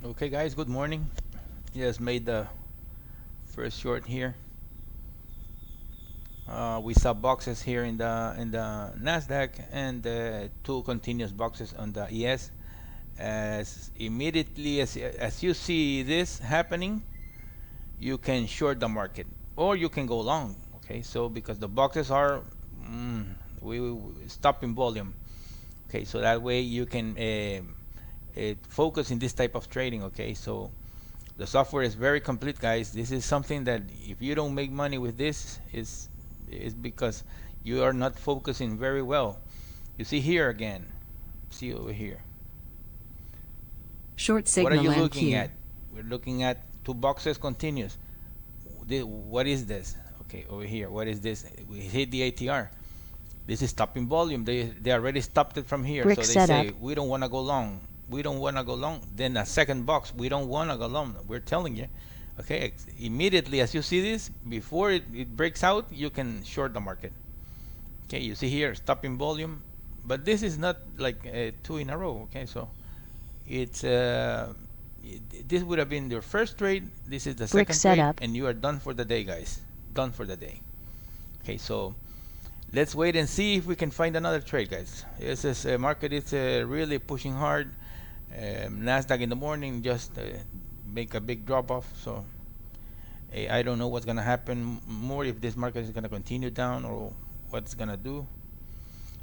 Okay guys, good morning. Just made the first short here. We saw boxes here in the Nasdaq and two continuous boxes on the ES. As immediately as you see this happening, you can short the market or you can go long. Okay, so because the boxes are we stop in volume. Okay, so that way you can focus in this type of trading. Okay, so the software is very complete, guys. This is something that if you don't make money with this, is because you are not focusing very well. You see here again. See over here. Short What are signal you and looking Q. at? We're looking at two boxes continuous. What is this? Okay, over here. What is this? We hit the ATR. This is stopping volume. They already stopped it from here. Brick So they setup. say we don't want to go long. We don't want to go long. Then a second box. We don't want to go long. We're telling you. Okay, immediately as you see this, before it breaks out, you can short the market. Okay, you see here stopping volume, but this is not like two in a row. Okay, so it's this would have been your first trade. This is the Brick second trade, setup. and you are done for the day, guys. Done for the day. Okay, so let's wait and see if we can find another trade, guys. This is market is really pushing hard. Nasdaq in the morning just make a big drop off. So I don't know what's gonna happen more, if this market is gonna continue down or what's gonna do.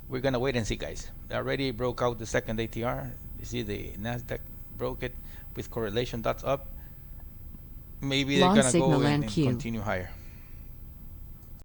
We're gonna wait and see, guys. They already broke out the second ATR. You see the Nasdaq broke it with correlation dots up. Maybe they're Long gonna go signal and, and and Q. continue higher.